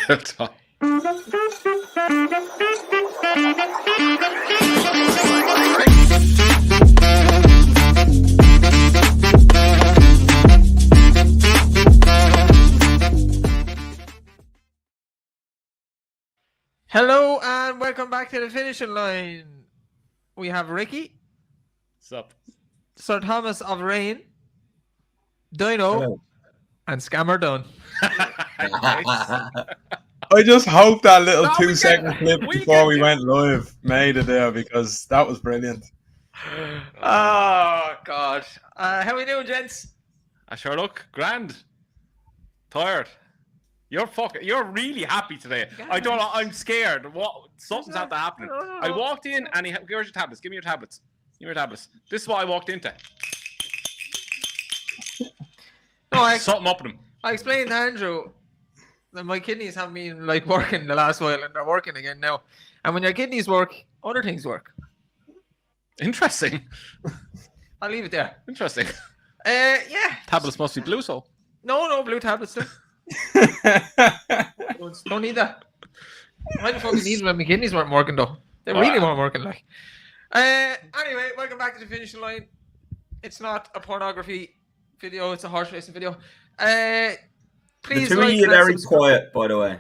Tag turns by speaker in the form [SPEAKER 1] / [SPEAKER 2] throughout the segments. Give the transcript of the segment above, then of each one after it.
[SPEAKER 1] Good time.
[SPEAKER 2] Hello and welcome back to the finishing line. We have Ricky.
[SPEAKER 1] What's up?
[SPEAKER 2] Sir Thomas of Rain, Dino,
[SPEAKER 3] Hello.
[SPEAKER 2] and Scammer Dunn.
[SPEAKER 3] I just hope that little
[SPEAKER 1] No,
[SPEAKER 3] 2-second clip before we went live made it there, because that was brilliant.
[SPEAKER 2] Oh, God. How we doing, gents?
[SPEAKER 1] I sure look grand. Tired. You're really happy today.
[SPEAKER 2] Guys.
[SPEAKER 1] I don't know. I'm scared. Something's had to happen.
[SPEAKER 2] No.
[SPEAKER 1] I walked in and here's your tablets. Give me your tablets. Give me your tablets. This is what I walked into.
[SPEAKER 2] No,
[SPEAKER 1] Something up with them.
[SPEAKER 2] I explained to Andrew that my kidneys haven't been working the last while, and they're working again now. And when your kidneys work, other things work.
[SPEAKER 1] Interesting.
[SPEAKER 2] I'll leave it there.
[SPEAKER 1] Interesting.
[SPEAKER 2] Yeah.
[SPEAKER 1] Tablets must be blue, so.
[SPEAKER 2] No, blue tablets too. Don't need that. I don't fucking need them when my kidneys weren't working though. They really weren't working like. Anyway, welcome back to the finishing line. It's not a pornography video, it's a horse racing video. Please
[SPEAKER 3] The two of you are very quiet, by the way.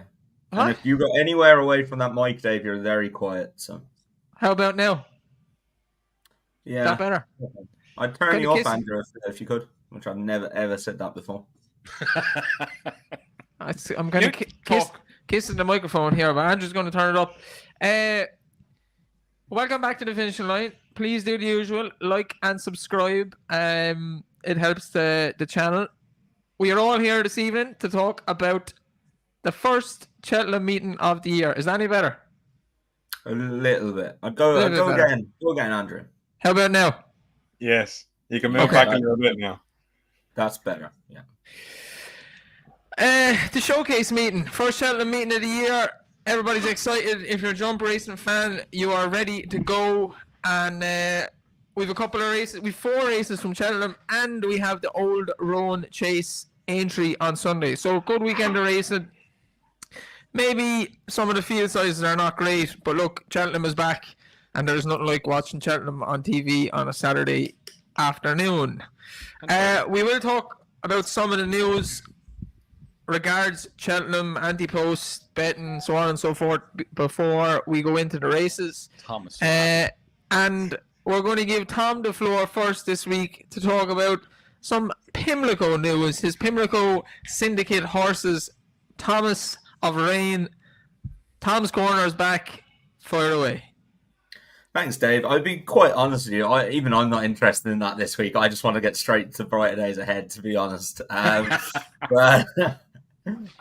[SPEAKER 2] Huh?
[SPEAKER 3] And if you got anywhere away from that mic, Dave, you're very quiet. So
[SPEAKER 2] How about now?
[SPEAKER 3] yeah,
[SPEAKER 2] Is that better?
[SPEAKER 3] I'd turn
[SPEAKER 2] Can
[SPEAKER 3] you
[SPEAKER 2] you
[SPEAKER 3] off,
[SPEAKER 2] kiss-
[SPEAKER 3] Andrew, if you could. Which I've never ever said that before.
[SPEAKER 2] I'm going to kissing the microphone here, but Andrew's going to turn it up. Welcome back to the finishing line. Please do the usual, like and subscribe. It helps the channel. We are all here this evening to talk about the first Cheltenham meeting of the year. Is that any better?
[SPEAKER 3] A little bit. I'd go
[SPEAKER 2] better.
[SPEAKER 3] again. Go again, Andrew.
[SPEAKER 2] How about now?
[SPEAKER 3] Yes. You can move
[SPEAKER 2] Okay.
[SPEAKER 3] back a little bit now. That's better. Yeah.
[SPEAKER 2] The showcase meeting, first Cheltenham meeting of the year. Everybody's excited. If you're a jump racing fan, you are ready to go. And we've a couple of races. We've 4 races from Cheltenham, and we have the Old Roan Chase Aintree on Sunday. So good weekend of racing. Maybe some of the field sizes are not great, but look, Cheltenham is back, and there's nothing like watching Cheltenham on TV on a Saturday afternoon. We will talk about some of the news regards Cheltenham, anti-post, betting, so on and so forth before we go into the races.
[SPEAKER 1] Thomas.
[SPEAKER 2] And we're going to give Tom the floor first this week to talk about some Pimlico news. His Pimlico syndicate horses, Thomas of Rain. Tom's corner is back. Fire away.
[SPEAKER 3] Thanks, Dave. I'll be quite honest with you. I'm not interested in that this week. I just want to get straight to brighter days ahead, to be honest. But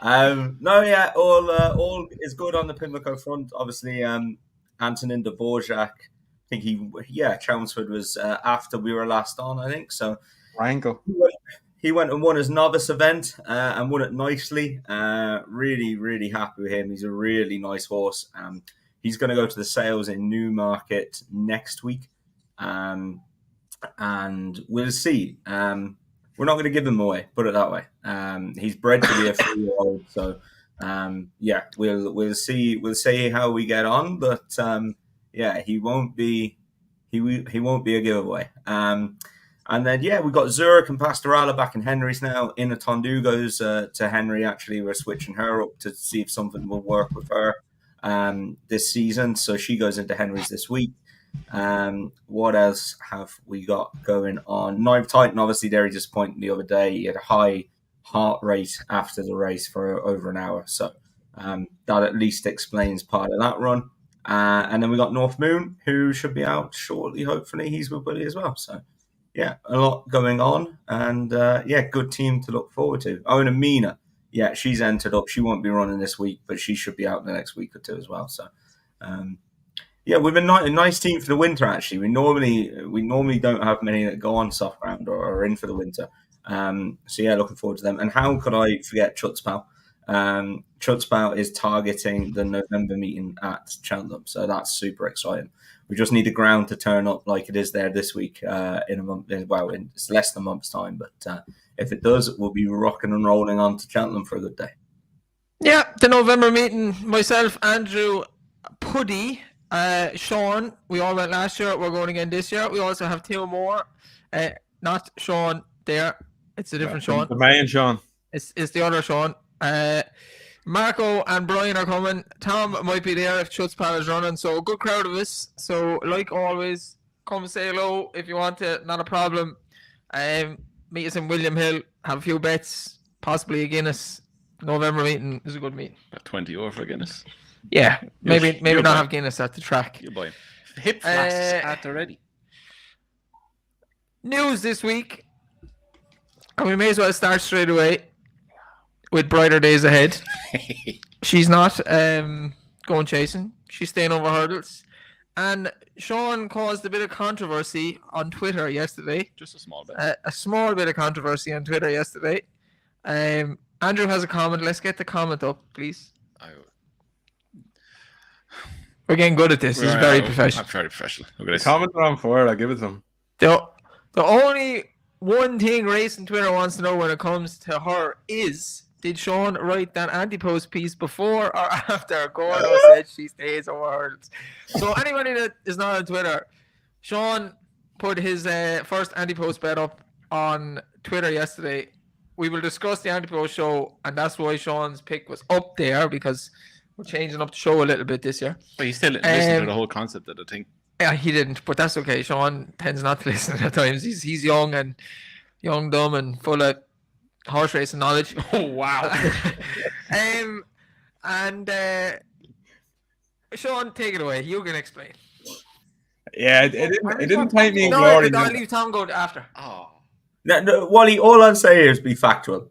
[SPEAKER 3] no, yeah, all is good on the Pimlico front. Obviously, Antonin Dvorak. I think Chelmsford was after we were last on. I think so.
[SPEAKER 4] Wrangle.
[SPEAKER 3] He went and won his novice event and won it nicely. Really, really happy with him. He's a really nice horse. He's going to go to the sales in Newmarket next week. And we'll see. We're not going to give him away, put it that way. He's bred to be a 3-year-old. So, we'll see. We'll see how we get on. But, he won't be a giveaway. And then, we've got Zurich and Pastorala back in Henry's now. Ina Tondu goes to Henry, actually. We're switching her up to see if something will work with her this season. So she goes into Henry's this week. What else have we got going on? Knife Titan, obviously, very disappointing the other day. He had a high heart rate after the race for over an hour. So that at least explains part of that run. And then we got North Moon, who should be out shortly, hopefully. He's with Bully as well. So, a lot going on. And, good team to look forward to. Oh, and Amina. Yeah, she's entered up. She won't be running this week, but she should be out in the next week or two as well. So, we've been a nice team for the winter, actually. We normally don't have many that go on soft ground or are in for the winter. Looking forward to them. And how could I forget Chutzpah? Chutzpah is targeting the November meeting at Cheltenham, so that's super exciting. We just need the ground to turn up like it is there this week in a month. In it's less than a month's time, but if it does, we'll be rocking and rolling on to Cheltenham for a good day.
[SPEAKER 2] Yeah, the November meeting, myself, Andrew, Puddy, Sean, we all went last year. We're going again this year. We also have two more. Not Sean there. It's a different Sean.
[SPEAKER 4] The main Sean.
[SPEAKER 2] It's the other Sean. Marco and Brian are coming. Tom might be there if Chutzpal is running. So a good crowd of us. So like always, come say hello if you want to. Not a problem. Meet us in William Hill. Have a few bets. Possibly a Guinness. November meeting is a good meeting.
[SPEAKER 1] About 20 euro for Guinness.
[SPEAKER 2] Yeah, maybe
[SPEAKER 1] you'll
[SPEAKER 2] not
[SPEAKER 1] buy.
[SPEAKER 2] have Guinness at the track.
[SPEAKER 1] You buy hip flasks at the ready.
[SPEAKER 2] News this week, and we may as well start straight away with brighter days ahead. She's not going chasing. She's staying over hurdles. And Sean caused a bit of controversy on Twitter yesterday.
[SPEAKER 1] Just a small bit.
[SPEAKER 2] A small bit of controversy on Twitter yesterday. Andrew has a comment. Let's get the comment up, please. We're getting good at this. This is very professional.
[SPEAKER 1] I'm very professional. Look at
[SPEAKER 4] The
[SPEAKER 1] this.
[SPEAKER 4] comments are on fire. I'll give it to him.
[SPEAKER 2] The only one thing Racing Twitter wants to know when it comes to her is, did Sean write that anti-post piece before or after Gordo said she stays over hurdles? So anybody that is not on Twitter, Sean put his first anti-post bet up on Twitter yesterday. We will discuss the anti-post show, and that's why Sean's pick was up there, because we're changing up the show a little bit this year.
[SPEAKER 1] But you still listen to the whole concept of the thing.
[SPEAKER 2] Yeah, he didn't, but that's okay. Sean tends not to listen at times. He's young, dumb, and full of horse racing knowledge.
[SPEAKER 1] Oh wow!
[SPEAKER 2] And Sean, take it away. You can explain.
[SPEAKER 4] Yeah, it didn't paint me in
[SPEAKER 2] No,
[SPEAKER 4] glory.
[SPEAKER 2] I'll leave Tom go after.
[SPEAKER 1] Oh,
[SPEAKER 3] No, Wally, all I'll say here is be factual.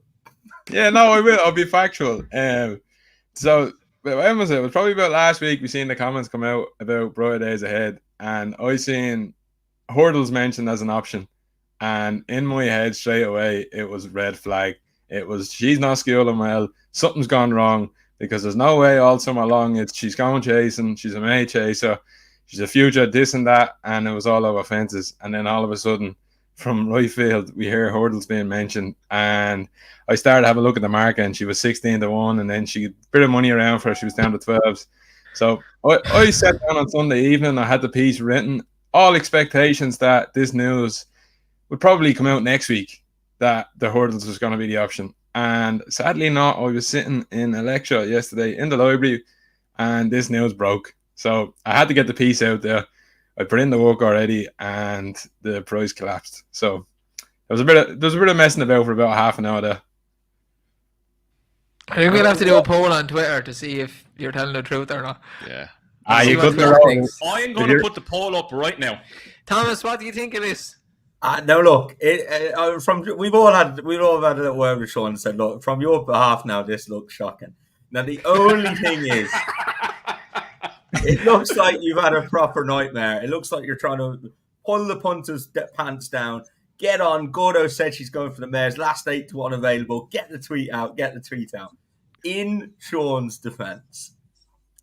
[SPEAKER 4] Yeah, no, I will. I'll be factual. So when was it? It was probably about last week. We seen the comments come out about brighter days ahead, and I seen hurdles mentioned as an option, and in my head straight away it was red flag. It was, she's not schooling well. Something's gone wrong, because there's no way all summer long she's going chasing. She's a May chaser. She's a future this and that, and it was all over fences. And then all of a sudden, from right field, we hear hurdles being mentioned, and I started to have a look at the market, and she was 16-1, and then she had a bit of money around for her. She was down to 12s. So I sat down on Sunday evening. I had the piece written, all expectations that this news would probably come out next week, that the hurdles was going to be the option. And sadly not. I was sitting in a lecture yesterday in the library, and this news broke. So I had to get the piece out there. I put in the work already, and the price collapsed. So there was a bit of messing about for about half an hour there.
[SPEAKER 2] I think we'll have to do a poll on Twitter to see if you're telling the truth or not.
[SPEAKER 1] yeah.
[SPEAKER 4] You
[SPEAKER 2] what
[SPEAKER 4] could
[SPEAKER 2] Tom
[SPEAKER 4] be
[SPEAKER 2] thinks.
[SPEAKER 1] I'm going to put the poll up right now.
[SPEAKER 2] Thomas, what do you think of this?
[SPEAKER 3] No, look. We've all had a little word with Sean and said, look, from your behalf now, this looks shocking. Now the only thing is, it looks like you've had a proper nightmare. It looks like you're trying to pull the punter's pants down. Get on. Gordo said she's going for the mares. Last 8-1 available. Get the tweet out. In Sean's defence,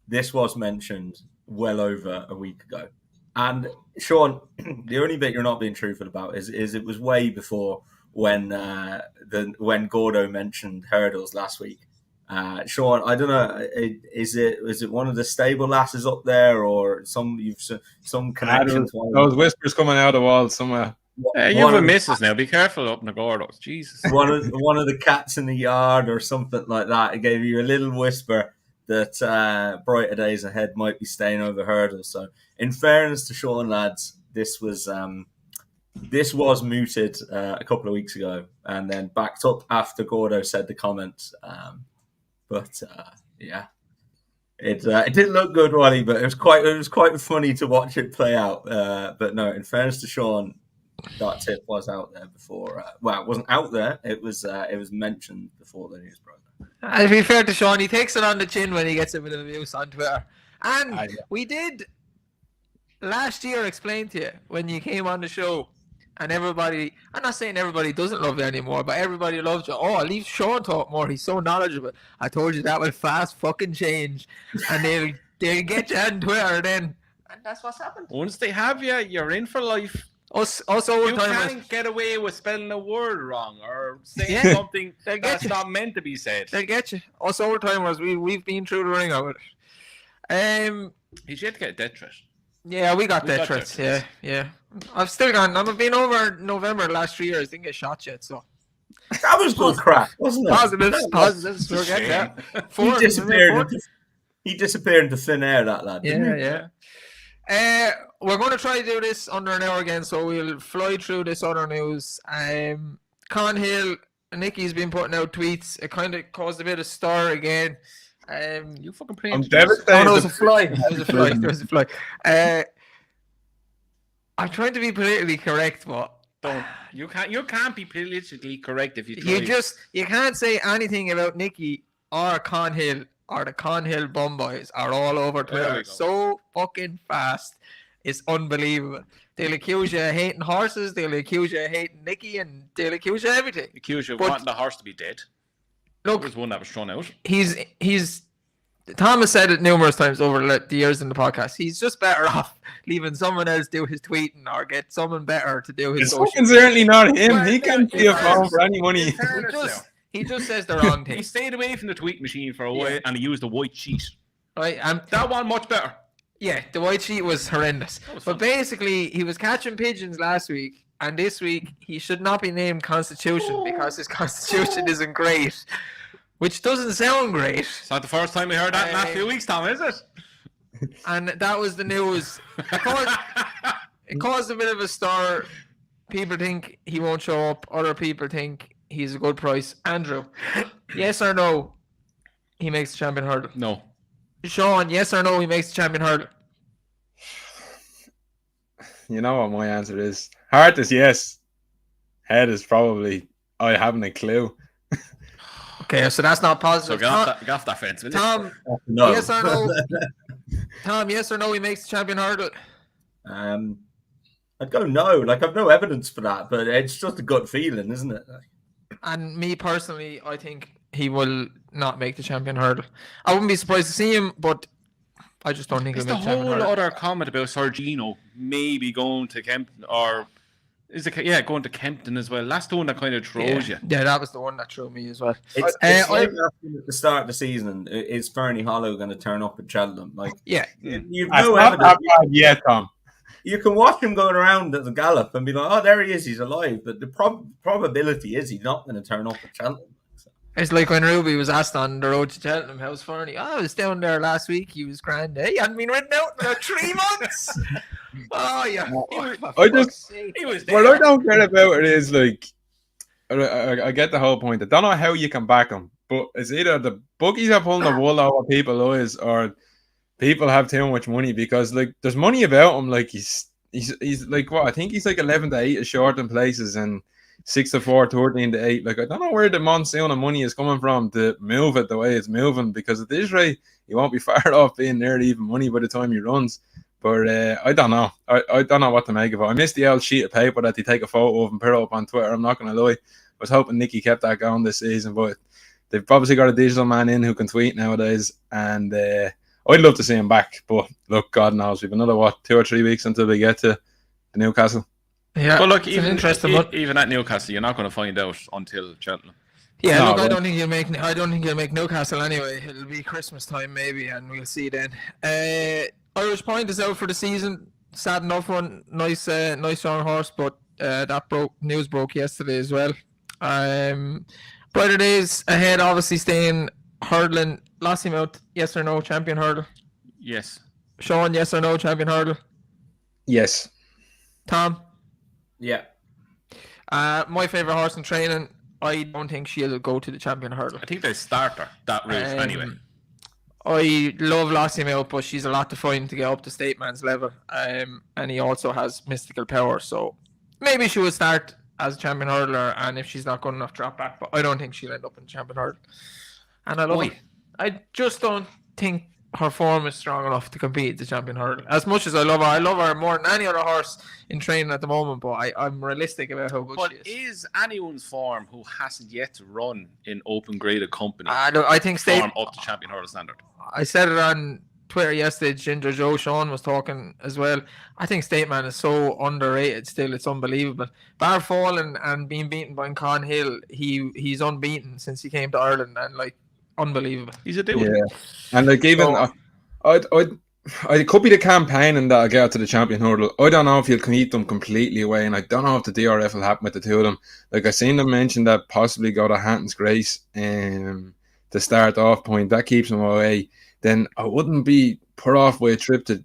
[SPEAKER 3] this was mentioned well over a week ago. And Sean, the only bit you're not being truthful about is it was way before when Gordo mentioned hurdles last week. Sean, I don't know. Is it one of the stable lasses up there, or some connection?
[SPEAKER 4] Those whispers coming out of the wall somewhere.
[SPEAKER 1] You have a missus now. Be careful up in the Gordos. Jesus.
[SPEAKER 3] One of the cats in the yard or something like that. It gave you a little whisper that brighter days ahead might be staying over hurdles. So, in fairness to Sean, lads, this was mooted a couple of weeks ago, and then backed up after Gordo said the comments. Yeah, it didn't look good, Wally, but it was quite funny to watch it play out. But no, in fairness to Sean, that tip was out there before. It wasn't out there. It was mentioned before the news broke.
[SPEAKER 2] To be fair to Sean, he takes it on the chin when he gets a bit of abuse on Twitter. And we did last year explain to you when you came on the show, and everybody, I'm not saying everybody doesn't love you anymore, but everybody loves you. Oh, leave Sean talk more. He's so knowledgeable. I told you that will fast fucking change. And they'll get you on Twitter then. And that's what's happened.
[SPEAKER 1] Once they have you, you're in for life.
[SPEAKER 2] Us
[SPEAKER 1] You
[SPEAKER 2] old timers.
[SPEAKER 1] can't get away with spelling a word wrong or saying
[SPEAKER 2] Yeah.
[SPEAKER 1] something
[SPEAKER 2] They'll get
[SPEAKER 1] that's
[SPEAKER 2] you.
[SPEAKER 1] not meant to be said.
[SPEAKER 2] They'll get you. Us old timers, we've been through the ring of it.
[SPEAKER 1] He's yet to get a death threat.
[SPEAKER 2] Yeah, we got
[SPEAKER 1] We
[SPEAKER 2] death
[SPEAKER 1] got
[SPEAKER 2] threats.
[SPEAKER 1] death
[SPEAKER 2] Yeah. I've still gone. I've been over November the last 3 years. Didn't get shot yet, so
[SPEAKER 3] That was good crack, wasn't it?
[SPEAKER 2] positives. We'll get that.
[SPEAKER 3] He
[SPEAKER 2] Fourth,
[SPEAKER 3] disappeared.
[SPEAKER 2] fourth.
[SPEAKER 3] He disappeared into thin air, that lad. Didn't he?
[SPEAKER 2] Yeah. We're going to try to do this under an hour again, so we'll fly through this other news. Con Hill, Nicky's been putting out tweets. It kind of caused a bit of stir again.
[SPEAKER 1] You fucking
[SPEAKER 4] I'm
[SPEAKER 1] playing.
[SPEAKER 4] devastated.
[SPEAKER 2] Oh no, it was a fly. It was a fly. I'm trying to be politically correct, but
[SPEAKER 1] Don't. You can't be politically correct if you try.
[SPEAKER 2] you can't say anything about Nicky or Con Hill or the Con Hill bum boys are all over
[SPEAKER 1] There we
[SPEAKER 2] Twitter
[SPEAKER 1] go.
[SPEAKER 2] so fucking fast. It's unbelievable. They'll accuse you of hating horses, they'll accuse you of hating Nicky, and they'll accuse you of everything.
[SPEAKER 1] accuse you of
[SPEAKER 2] But-
[SPEAKER 1] wanting the horse to be dead. There
[SPEAKER 2] Look,
[SPEAKER 1] was one that was thrown out.
[SPEAKER 2] he's Tom has said it numerous times over the years in the podcast. He's just better off leaving someone else do his tweeting or get someone better to do his
[SPEAKER 4] It's
[SPEAKER 2] social
[SPEAKER 4] fucking certainly not him.
[SPEAKER 1] Well,
[SPEAKER 4] He can't be a phone for any money.
[SPEAKER 1] In fairness now,
[SPEAKER 2] He just says the wrong
[SPEAKER 1] he
[SPEAKER 2] thing,
[SPEAKER 1] stayed away from the tweet machine for a while and he used a white sheet.
[SPEAKER 2] right?
[SPEAKER 1] That one much better.
[SPEAKER 2] Yeah, the white sheet was horrendous.
[SPEAKER 1] was
[SPEAKER 2] But
[SPEAKER 1] fun.
[SPEAKER 2] basically, he was catching pigeons last week, and this week he should not be named Constitution because his Constitution isn't great, which doesn't sound great.
[SPEAKER 1] It's not the first time we heard that in the last few weeks, Tom, is it?
[SPEAKER 2] And that was the news. It caused a bit of a stir. People think he won't show up. Other people think he's a good price. Andrew, yes or no? He makes the champion hurdle.
[SPEAKER 1] No.
[SPEAKER 2] Sean, yes or no? He makes the champion hurdle.
[SPEAKER 4] You know what my answer is? Heart is yes. Head is probably I haven't a clue.
[SPEAKER 2] Okay, so that's not
[SPEAKER 1] So
[SPEAKER 2] positive.
[SPEAKER 1] get off that fence, will you?
[SPEAKER 2] Tom,
[SPEAKER 3] No.
[SPEAKER 2] yes or no? Tom, yes or no? He makes the champion hurdle.
[SPEAKER 3] I'd go no. Like, I've no evidence for that, but it's just a gut feeling, isn't it?
[SPEAKER 2] And me personally, I think he will not make the champion hurdle. I wouldn't be surprised to see him, but I just don't think
[SPEAKER 1] It's
[SPEAKER 2] he'll
[SPEAKER 1] the
[SPEAKER 2] make the champion
[SPEAKER 1] whole
[SPEAKER 2] hurdle.
[SPEAKER 1] other comment about Sergino maybe going to Kempton, or is it? Yeah, going to Kempton as well. That's the one that kind of throws you.
[SPEAKER 2] Yeah, that was the one that threw me as well.
[SPEAKER 3] It's
[SPEAKER 2] I-
[SPEAKER 3] like asking at the start of the season, is Fernie Hollow going to turn up at Cheltenham? Like,
[SPEAKER 2] Yeah,
[SPEAKER 3] you've
[SPEAKER 4] That's
[SPEAKER 3] no
[SPEAKER 4] not
[SPEAKER 3] evidence.
[SPEAKER 4] that bad yet, Tom.
[SPEAKER 3] You can watch him going around at the gallop and be like, oh, there he is, he's alive. But the probability is he's not going to turn up at Cheltenham.
[SPEAKER 2] it's like when Ruby was asked on the road to Cheltenham, how's Fernie? Oh, I was down there last week. He was grand. He hadn't been written out in about 3 months. Oh, yeah.
[SPEAKER 4] I just-
[SPEAKER 1] He was there.
[SPEAKER 4] What I don't get about it is like, I get the whole point. I don't know how you can back him, but it's either the bookies are pulling the wool over people's eyes, or people have too much money, because like there's money about him. Like he's like what I think he's like 11 to 8 is short in places and 6 to 4, 13 to 8. Like I don't know where the monsoon of money is coming from to move it the way it's moving, because at this rate he won't be far off being nearly even money by the time he runs. But I don't know. I don't know what to make of it. I missed the old sheet of paper that they take a photo of and put it up on Twitter. I'm not going to lie. I was hoping Nicky kept that going this season, but they've obviously got a digital man in who can tweet nowadays, and I'd love to see him back. But look, God knows, we've another 2 or 3 weeks until we get to the Newcastle.
[SPEAKER 2] Yeah,
[SPEAKER 1] But look,
[SPEAKER 2] it's an
[SPEAKER 1] even
[SPEAKER 2] interesting one.
[SPEAKER 1] even at Newcastle, you're not going to find out until Cheltenham.
[SPEAKER 2] Yeah,
[SPEAKER 4] No,
[SPEAKER 2] look, I
[SPEAKER 4] but-
[SPEAKER 2] don't think he'll make Newcastle anyway. It'll be Christmas time maybe, and we'll see then. Irish Point is out for the season. Sad enough one. Nice young horse, but news broke yesterday as well. Brighter days ahead. Obviously, staying hurdling. Lossiemouth, yes or no? Champion hurdle.
[SPEAKER 1] Yes.
[SPEAKER 2] Sean, yes or no? Champion hurdle.
[SPEAKER 4] Yes.
[SPEAKER 2] Tom,
[SPEAKER 3] Yeah.
[SPEAKER 2] my favorite horse in training. I don't think she'll go to the champion hurdle.
[SPEAKER 1] I think they start her that route anyway.
[SPEAKER 2] I love Lossiemouth, but she's a lot to find to get up to State Man's level. And he also has mystical power, so maybe she will start as a champion hurdler, and if she's not good enough, drop back. But I don't think she'll end up in champion hurdle. And I love
[SPEAKER 1] Why?
[SPEAKER 2] her. I just don't think her form is strong enough to compete at the champion hurdle. As much as I love her more than any other horse in training at the moment. But I'm realistic about how good
[SPEAKER 1] But
[SPEAKER 2] she is.
[SPEAKER 1] is anyone's form who hasn't yet to run in open graded company
[SPEAKER 2] Look, I think State.
[SPEAKER 1] form up to champion hurdle standard?
[SPEAKER 2] I said it on Twitter yesterday, Ginger Joe Sean was talking as well. I think Stateman is so underrated still. It's unbelievable. Bar falling and being beaten by Con Hill, he's unbeaten since he came to Ireland, and like unbelievable.
[SPEAKER 1] He's a dude.
[SPEAKER 4] Yeah, and like even I could be the campaigning that I get out to the champion hurdle. I don't know if he'll keep them completely away, and I don't know if the DRF will happen with the two of them. Like I seen them mention that possibly go to Hampton's Grace to start off point. That keeps them away. Then I wouldn't be put off with a trip to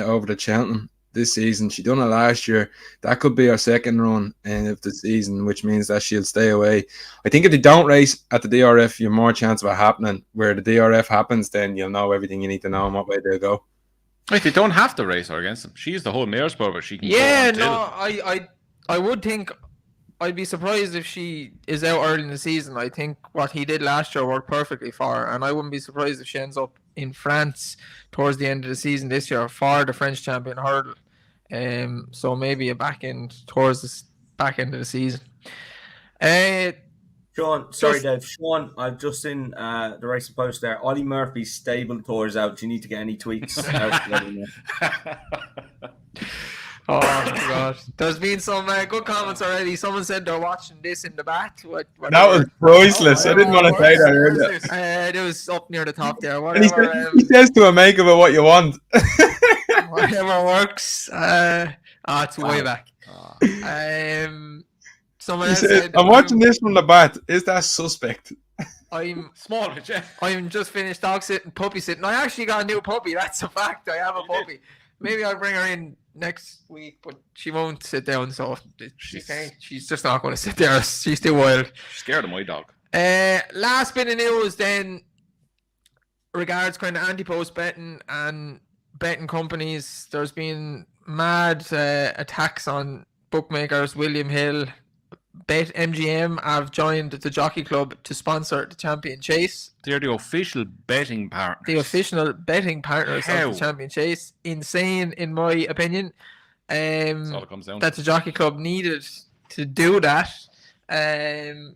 [SPEAKER 4] over to Cheltenham this season. She done it last year. That could be our second run of the season, which means that she'll stay away. I think if they don't race at the DRF, you have more chance of it happening. Where the DRF happens, then you'll know everything you need to know and what way they'll go.
[SPEAKER 1] Like they don't have to race her against them. She's the whole mayor's sport, but she can.
[SPEAKER 2] Yeah,
[SPEAKER 1] go
[SPEAKER 2] no, I would think. I'd be surprised if she is out early in the season. I think what he did last year worked perfectly for her, and I wouldn't be surprised if she ends up in France towards the end of the season this year for the French champion hurdle. So maybe a back end towards the back end of the season.
[SPEAKER 3] Sean, sorry, Dave. Sean, I've just seen the racing post there. Ollie Murphy's stable tour is out. Do you need to get any tweets out?
[SPEAKER 2] Oh my god! There's been some good comments already. Someone said they're watching this in the back. That
[SPEAKER 4] was priceless. I didn't want to say that earlier.
[SPEAKER 2] It was up near the top there.
[SPEAKER 4] And he says to a make of it what you want.
[SPEAKER 2] Whatever works. It's way back. Someone else said,
[SPEAKER 4] I'm watching this from the bat. Is that suspect?
[SPEAKER 2] I'm
[SPEAKER 1] small.
[SPEAKER 2] I'm just finished dog sitting, puppy sitting. I actually got a new puppy. That's a fact. I have a puppy. Maybe I'll bring her in next week, but she won't sit down. So she's just not going to sit there. She's too wild.
[SPEAKER 1] She's scared of my dog.
[SPEAKER 2] Last bit of news then regards kind of anti-post betting and betting companies. There's been mad attacks on bookmakers. William Hill, Bet MGM have joined the Jockey Club to sponsor the Champion Chase.
[SPEAKER 1] They're the official betting partners.
[SPEAKER 2] The official betting partners of the Champion Chase. Insane, in my opinion.
[SPEAKER 1] That's all it comes down
[SPEAKER 2] that the Jockey Club needed to do that. But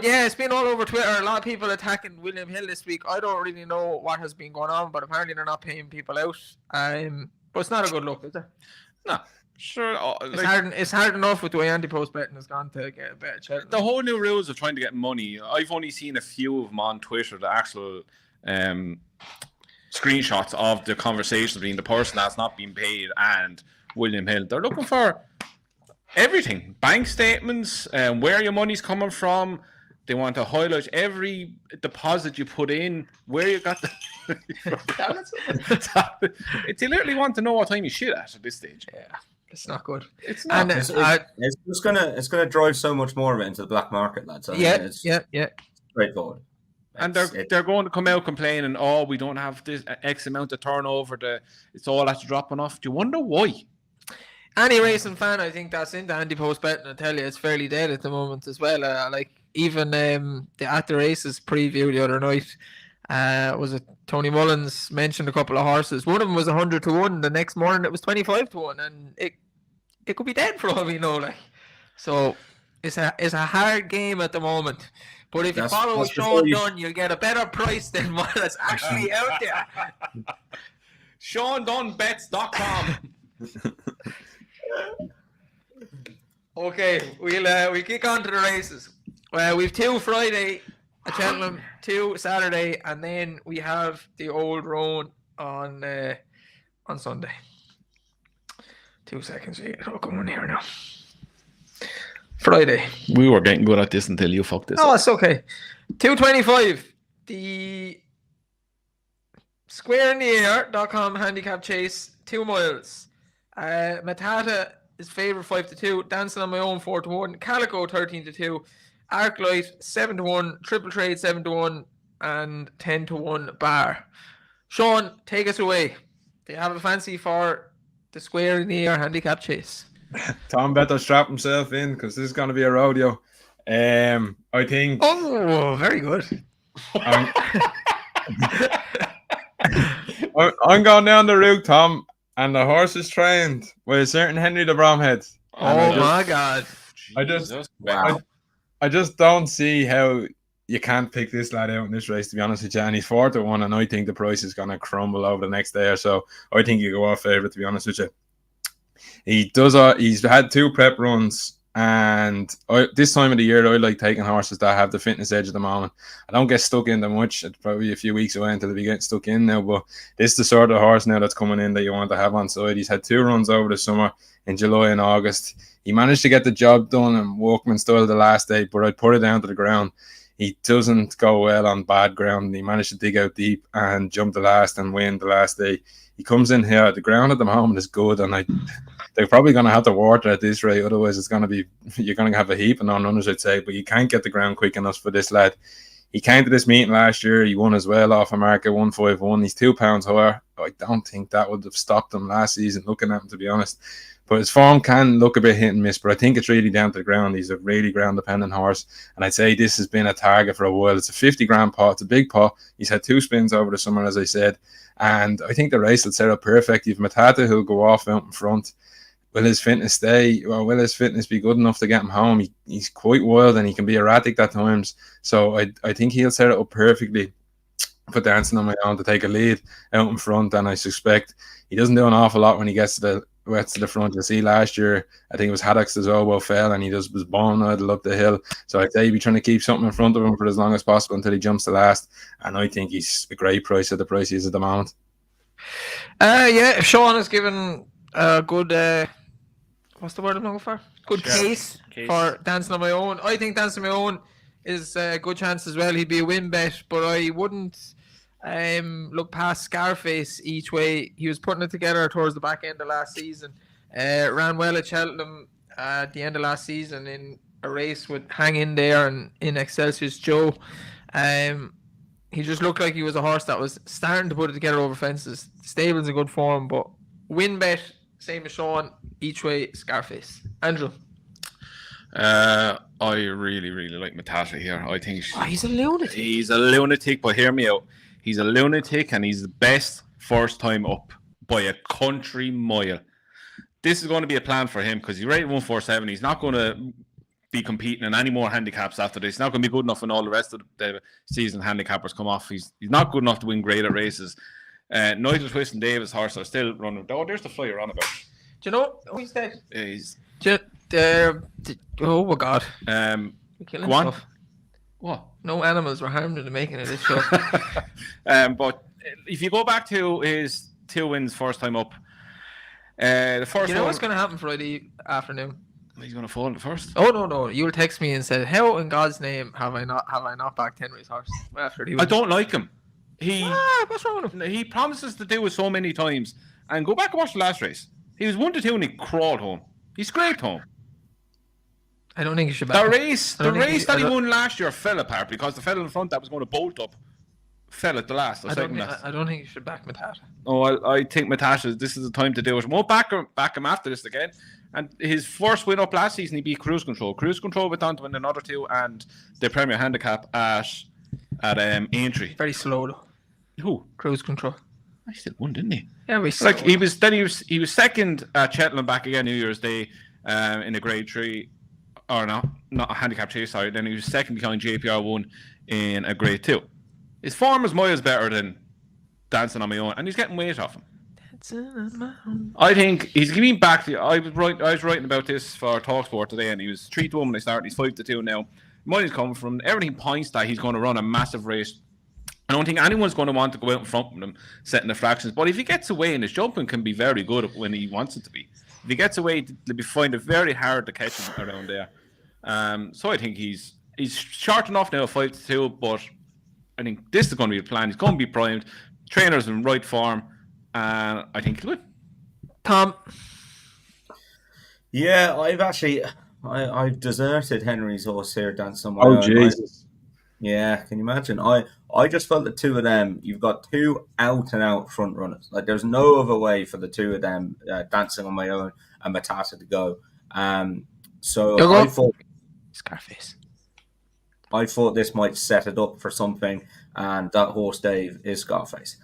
[SPEAKER 2] yeah, it's been all over Twitter. A lot of people attacking William Hill this week. I don't really know what has been going on, but apparently they're not paying people out. But it's not a good look, is it?
[SPEAKER 1] No. Sure,
[SPEAKER 2] it's hard enough with the way anti-post betting has gone to get a better chance.
[SPEAKER 1] The whole new rules of trying to get money. I've only seen a few of them on Twitter. The actual screenshots of the conversation between the person that's not being paid and William Hill. They're looking for everything: bank statements, where your money's coming from. They want to highlight every deposit you put in, where you got the. They literally want to know what time you shit at this stage.
[SPEAKER 2] Yeah. It's not good.
[SPEAKER 1] It's not.
[SPEAKER 3] And it's just gonna drive so much more of it into the black market, lads.
[SPEAKER 2] Yeah.
[SPEAKER 3] Straightforward.
[SPEAKER 1] And they're going to come out complaining, oh, we don't have this X amount of turnover. It's all after dropping off. Do you wonder why?
[SPEAKER 2] Any racing fan, I think that's into anti-post betting. I tell you, it's fairly dead at the moment as well. Like even the At the Races preview the other night. Was it Tony Mullins mentioned a couple of horses? One of them was 100 to 1. The next morning it was 25 to 1, and it could be dead for all we know. Like, so it's a hard game at the moment. But if you follow Sean Dunn, you'll get a better price than what is actually out there.
[SPEAKER 1] SeanDunnBets.com.
[SPEAKER 2] Okay, we'll kick on to the races. We've 2 Friday at Cheltenham, 2 Saturday, and then we have the Old Roan on Sunday. 2 seconds. I'll come on here now. Friday.
[SPEAKER 1] We were getting good at this until you fucked this up.
[SPEAKER 2] Oh, it's okay. 2:25. The squareintheair.com handicap chase, 2 miles. Matata is favourite 5 to 2. Dancing on My Own 4 to 1. Calico 13 to 2. Arclight 7 to 1. Triple Trade 7 to 1. And 10 to 1 bar. Sean, take us away. Do you have a fancy for the Square in the Air handicap chase?
[SPEAKER 4] Tom better strap himself in because this is going to be a rodeo. I think.
[SPEAKER 2] Oh, very good.
[SPEAKER 4] I'm going down the route, Tom, and the horse is trained by a certain Henry the Bromhead.
[SPEAKER 2] Oh my God!
[SPEAKER 4] I just don't see how you can't pick this lad out in this race, to be honest with you. And he's 4-1, and I think the price is going to crumble over the next day or so. I think you go off favourite, to be honest with you. He's had 2 prep runs, and this time of the year, I like taking horses that have the fitness edge at the moment. I don't get stuck in them much. It's probably a few weeks away until we get stuck in now, but this is the sort of horse now that's coming in that you want to have on side. He's had 2 runs over the summer in July and August. He managed to get the job done in workman style the last day, but I'd put it down to the ground. He doesn't go well on bad ground. He managed to dig out deep and jump the last and win the last day. He comes in here. The ground at the moment is good, and they're probably going to have to water at this rate. Otherwise, you're going to have a heap of non-runners, I'd say. But you can't get the ground quick enough for this lad. He came to this meeting last year. He won as well off a mark at 151. He's 2 pounds higher. I don't think that would have stopped him last season, looking at him, to be honest. But his form can look a bit hit and miss, but I think it's really down to the ground. He's a really ground-dependent horse, and I'd say this has been a target for a while. It's a 50-grand pot. It's a big pot. He's had 2 spins over the summer, as I said, and I think the race will set up perfect. You've Matata who'll go off out in front. Will his fitness stay? Well, will his fitness be good enough to get him home? He's quite wild, and he can be erratic at times. So I think he'll set it up perfectly for Dancing on My Own to take a lead out in front, and I suspect he doesn't do an awful lot when he gets to the front. You see last year, I think it was Haddock's as well fell, and he just was born idle up the hill. So I'd say he'd be trying to keep something in front of him for as long as possible until he jumps to last. And I think he's a great price at the price he is at the moment.
[SPEAKER 2] Yeah, Sean has given a good what's the word I'm looking for? Good case for Dancing on My Own. I think Dancing on My Own is a good chance as well. He'd be a win bet, but I wouldn't look past Scarface each way. He was putting it together towards the back end of last season. Ran well at Cheltenham at the end of last season in a race with Hang In There and in Excelsius Joe. He just looked like he was a horse that was starting to put it together over fences. Stable's in good form, but win bet, same as Sean, each way, Scarface. Andrew?
[SPEAKER 1] I really, really like Matata here. I think
[SPEAKER 2] he's a lunatic.
[SPEAKER 1] He's a lunatic, but hear me out. He's a lunatic, and he's the best first time up by a country mile. This is going to be a plan for him because he's rated 147. He's not going to be competing in any more handicaps after this. He's not going to be good enough when all the rest of the season handicappers come off. He's not good enough to win great at races. Nigel Twist and Davis horse are still running. Oh, there's the flyer on about.
[SPEAKER 2] Do you know who's dead? Oh my God.
[SPEAKER 1] Go on. What?
[SPEAKER 2] No animals were harmed in the making of this show.
[SPEAKER 1] But if you go back to his 2 wins first time up, the first
[SPEAKER 2] you know
[SPEAKER 1] one,
[SPEAKER 2] what's going to happen Friday afternoon?
[SPEAKER 1] He's going to fall in the first.
[SPEAKER 2] Oh no! You'll text me and say, "How in God's name have I not backed Henry's horse?" After
[SPEAKER 1] I don't like him.
[SPEAKER 2] What's wrong with him?
[SPEAKER 1] He promises to do it so many times. And go back and watch the last race. He was 1-2 and he crawled home. He scraped home.
[SPEAKER 2] I don't think you should back
[SPEAKER 1] the race that he won last year fell apart because the fellow in front that was going to bolt up fell at the last.
[SPEAKER 2] I don't think you should back Matata.
[SPEAKER 1] Oh, I think Matata, this is the time to do it. Won't back him after this again. And his first win up last season, he beat Cruise Control. Cruise Control went on to win another 2 and the Premier Handicap at Aintree.
[SPEAKER 2] Very slow though.
[SPEAKER 1] Who?
[SPEAKER 2] Cruise Control.
[SPEAKER 1] I still won, didn't he?
[SPEAKER 2] Yeah,
[SPEAKER 1] he was second at Cheltenham back again New Year's Day in a grade 3. Or not a handicap 2, sorry. Then he was second behind JPR1 in a grade 2. His form is miles better than Dancing on My Own, and he's getting weight off him. I think he's giving back. I was writing about this for TalkSport today, and he was 3-1 when they started. He's 5-2 now. Money's coming from everything points that he's going to run a massive race. I don't think anyone's going to want to go out in front of him setting the fractions. But if he gets away, and his jumping can be very good when he wants it to be. If he gets away, they'll be find it very hard to catch him around there. So I think he's short enough now, 5-2, but I think this is going to be the plan. He's going to be primed. Trainer's in right form, and I think he'll win.
[SPEAKER 2] Tom?
[SPEAKER 3] Yeah, I've deserted Henry's horse here, Dancing on My Own.
[SPEAKER 4] Oh, Jesus.
[SPEAKER 3] Yeah, can you imagine? I just felt the 2 of them, you've got 2 out-and-out front runners. Like, there's no other way for the 2 of them, Dancing on My Own and Matata, to go. So I thought
[SPEAKER 2] Scarface.
[SPEAKER 3] I thought this might set it up for something, and that horse, Dave, is Scarface.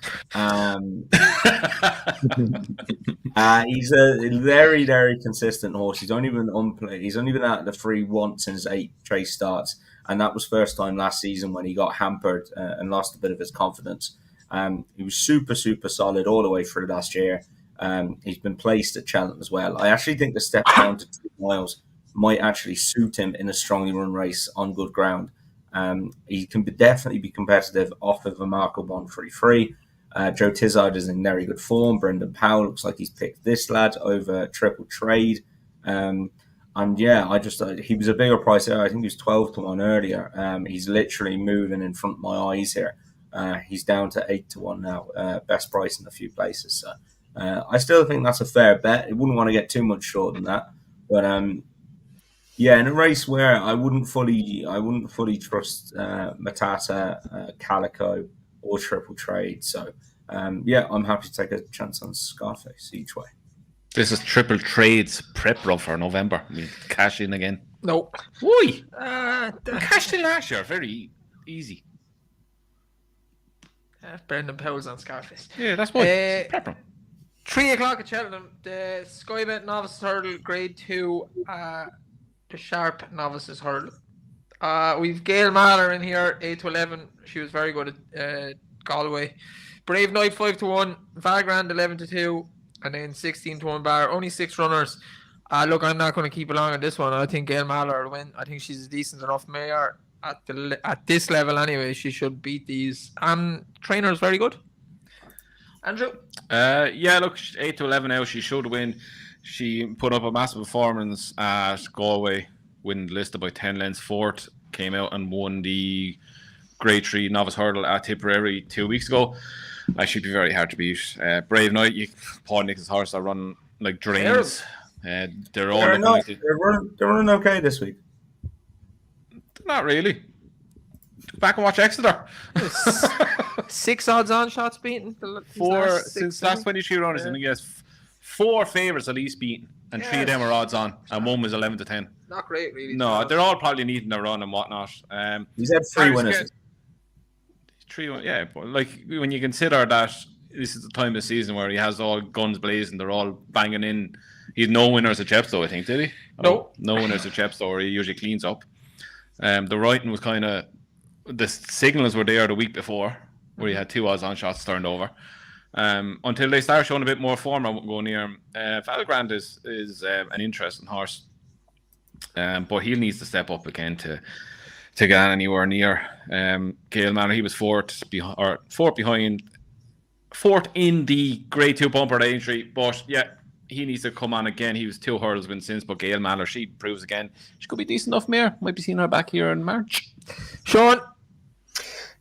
[SPEAKER 3] He's a very, very consistent horse. He's only been unplayed. He's only been out of the free once in his 8 trace starts, and that was first time last season when he got hampered and lost a bit of his confidence. He was super, super solid all the way through last year. He's been placed at Cheltenham as well. I actually think the step down to 2 miles might actually suit him in a strongly run race on good ground. He can definitely be competitive off of a Marco 133. Joe Tizard is in very good form. Brendan Powell looks like he's picked this lad over Triple Trade. And yeah, he was a bigger price there. I think he was 12 to 1 earlier. He's literally moving in front of my eyes here. He's down to 8 to 1 now, best price in a few places. So I still think that's a fair bet. I wouldn't want to get too much short than that. But yeah, in a race where I wouldn't fully trust Matata, Calico, or Triple Trade. So yeah, I'm happy to take a chance on Scarface each way.
[SPEAKER 1] This is Triple Trade's prep run for November. I mean, cash in again.
[SPEAKER 2] No.
[SPEAKER 1] Why? Cashed in last year. Very easy.
[SPEAKER 2] Brendan Powell's on Scarface.
[SPEAKER 1] Yeah, that's why. Prep run.
[SPEAKER 2] 3 o'clock at Cheltenham. The Skybet Novice Hurdle Grade 2. The Sharp Novices Hurdle. We've Gail Mahler in here, 8 to 11. She was very good at Galway. Brave Knight 5 to 1. Valgrand 11 to 2. And then 16 to 1 bar. Only 6 runners. Look, I'm not going to keep along on this one. I think Gail Mahler will win. I think she's a decent enough mare at this level anyway. She should beat these. And trainer is very good. Andrew?
[SPEAKER 1] Yeah, look, 8 to 11 now. She should win. She put up a massive performance at Galway, winning the list by 10 lengths. Fourth, came out and won the Grade 3 Novice Hurdle at Tipperary 2 weeks ago. She'd be very hard to beat. Brave Knight, Paul Nichols' horse are running like drains. They're
[SPEAKER 3] running okay this week.
[SPEAKER 1] Not really. Back and watch Exeter.
[SPEAKER 2] 6 odds on shots beaten.
[SPEAKER 1] Since last 22 runners, and yes, 4 favourites at least beaten, and 3 of them are odds on, and 1 was 11 to 10.
[SPEAKER 2] Not great, really.
[SPEAKER 1] No, they're all probably needing a run and whatnot.
[SPEAKER 3] He's had 3 winners.
[SPEAKER 1] 3, yeah, but like when you consider that this is the time of the season where he has all guns blazing, they're all banging in. He had no winners at Chepstow, I think, did he?
[SPEAKER 2] No.
[SPEAKER 1] No winners at Chepstow, or he usually cleans up. The writing was kind of, the signals were there the week before, where he had 2 odds on shots turned over. Until they start showing a bit more form, I won't go near him. Valgrand is an interesting horse, but he needs to step up again to get anywhere near Gail Manor. He was fourth in the Grade 2 bumper at Aintree, but yeah, he needs to come on again. He was 2 hurdles win since, but Gail Manor, she proves again she could be decent enough mare. Might be seeing her back here in March.
[SPEAKER 2] Sean?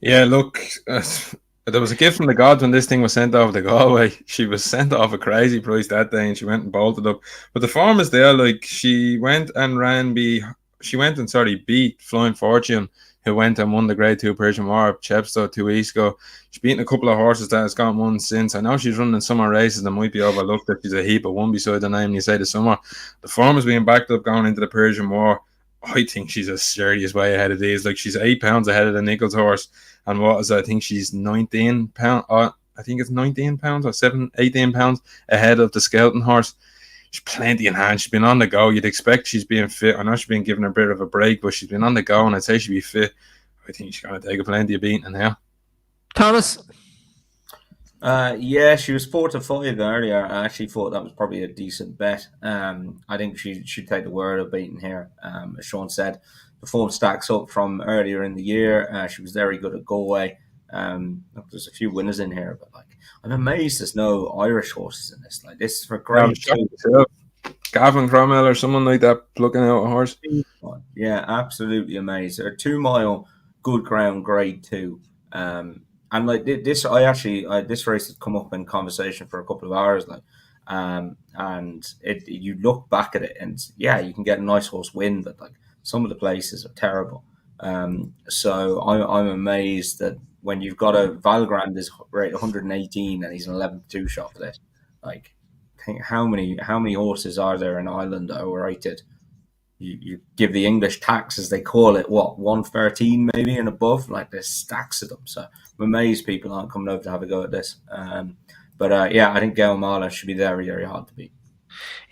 [SPEAKER 4] Yeah, look, there was a gift from the gods when this thing was sent off to Galway. She was sent off a crazy price that day, and she went and bolted up. But the form is there. Like, she went and beat Flying Fortune, who went and won the Grade 2 Persian War at Chepstow 2 weeks ago. She's beaten a couple of horses that has got one since. I know she's running summer races that might be overlooked if she's a heap of one beside the name you say the summer. The form is being backed up going into the Persian War. I think she's a serious way ahead of these. Like, she's 8 pounds ahead of the Nichols horse. And I think she's 19 pounds. I think it's 19 pounds or 18 pounds ahead of the Skelton horse. She's plenty in hand. She's been on the go. You'd expect she's being fit. I know she's been given a bit of a break, but she's been on the go, and I'd say she'd be fit. I think she's going to take a plenty of beating now.
[SPEAKER 2] Thomas?
[SPEAKER 3] Yeah, she was 4 to 5 earlier. I actually thought that was probably a decent bet. I think she should take the word of beating here. As Sean said, the form stacks up from earlier in the year. She was very good at Galway. There's a few winners in here, but like, I'm amazed there's no Irish horses in this. Like, this is for Grade 2.
[SPEAKER 4] Gavin Cromwell or someone like that plucking out a horse.
[SPEAKER 3] Yeah, absolutely amazed. They're 2 mile good ground Grade 2. And like this, this race had come up in conversation for a couple of hours. Like, and you look back at it, and yeah, you can get a nice horse win, but like, some of the places are terrible. So I'm amazed that when you've got a Valgrand is rate 118 and he's an 11-2 shot for this. Like, think how many horses are there in Ireland that are rated? You give the English tax, as they call it, 113 maybe and above. Like, there's stacks of them. So I'm amazed people aren't coming over to have a go at this. But yeah, I think Gail Mahler should be very, very hard to beat.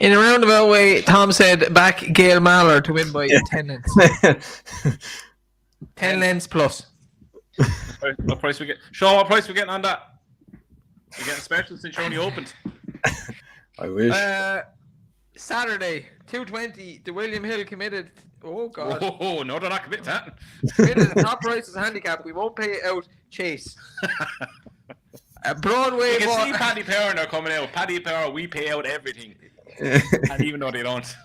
[SPEAKER 2] In a roundabout way, Tom said back Gail Mahler to win by 10 lengths. 10 lengths plus.
[SPEAKER 1] What price we get? Sean, what price we getting on that? We're getting special since you only opened.
[SPEAKER 4] I wish.
[SPEAKER 2] Saturday, 220. The William Hill committed. Oh God!
[SPEAKER 1] Oh no, they're not committed to that.
[SPEAKER 2] Committed the top price is handicap. We won't pay out Chase. Broadway.
[SPEAKER 1] You can see Paddy Power now coming out. Paddy Power, we pay out everything, and even though they don't.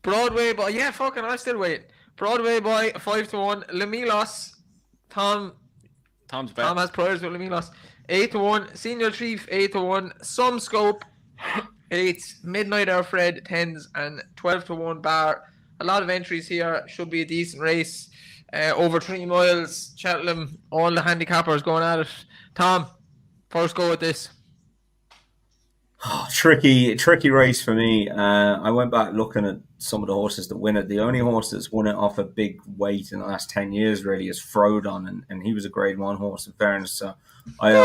[SPEAKER 2] Broadway boy, yeah, fucking, I still wait. Broadway boy, 5-1. Lemilos, Tom's bet. Tom has priors with Lemilos. 8-1. Senior Chief, 8-1. Some Scope, 8. Midnight Hour Fred, 10s, and 12-1 Bar. A lot of entries here. Should be a decent race. Over 3 miles. Cheltenham, all the handicappers going at it. Tom, first go with this.
[SPEAKER 3] Oh, tricky race for me. I went back looking at some of the horses that win it. The only horse that's won it off a big weight in the last 10 years really is Frodon, and he was a Grade 1 horse in fairness. So I've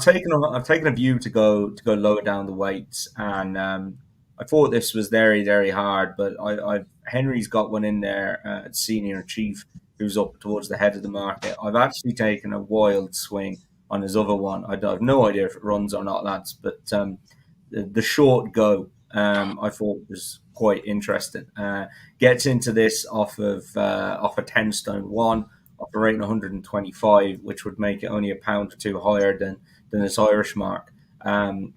[SPEAKER 3] taken a view to go lower down the weights, and I thought this was very, very hard, but Henry's got one in there at Senior Chief, who's up towards the head of the market. I've actually taken a wild swing on his other one. I have no idea if it runs or not, lads, but the short go I thought was quite interesting. Gets into this off a 10 stone one, off a rating 125, which would make it only a pound or two higher than this Irish mark. Can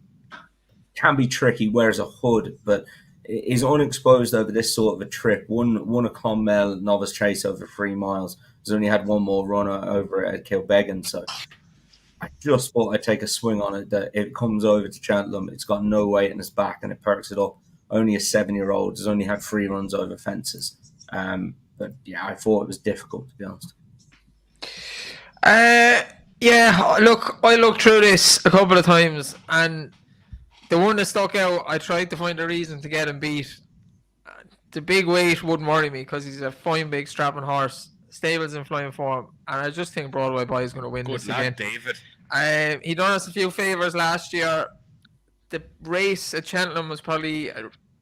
[SPEAKER 3] be tricky, wears a hood, but is unexposed over this sort of a trip. Won a Clonmel novice chase over 3 miles. Has only had one more run over at Kilbeggan. So I just thought I'd take a swing on it, that it comes over to Cheltenham. It's got no weight in its back and it perks it up. Only a 7-year-old. Has only had 3 runs over fences. But yeah, I thought it was difficult, to be honest.
[SPEAKER 2] Yeah, look, I looked through this a couple of times, and the one that stuck out, I tried to find a reason to get him beat. The big weight wouldn't worry me because he's a fine, big, strapping horse. Stables in flying form, and I just think Broadway Boy is going to win this again.
[SPEAKER 1] David.
[SPEAKER 2] He done us a few favours last year. The race at Cheltenham was probably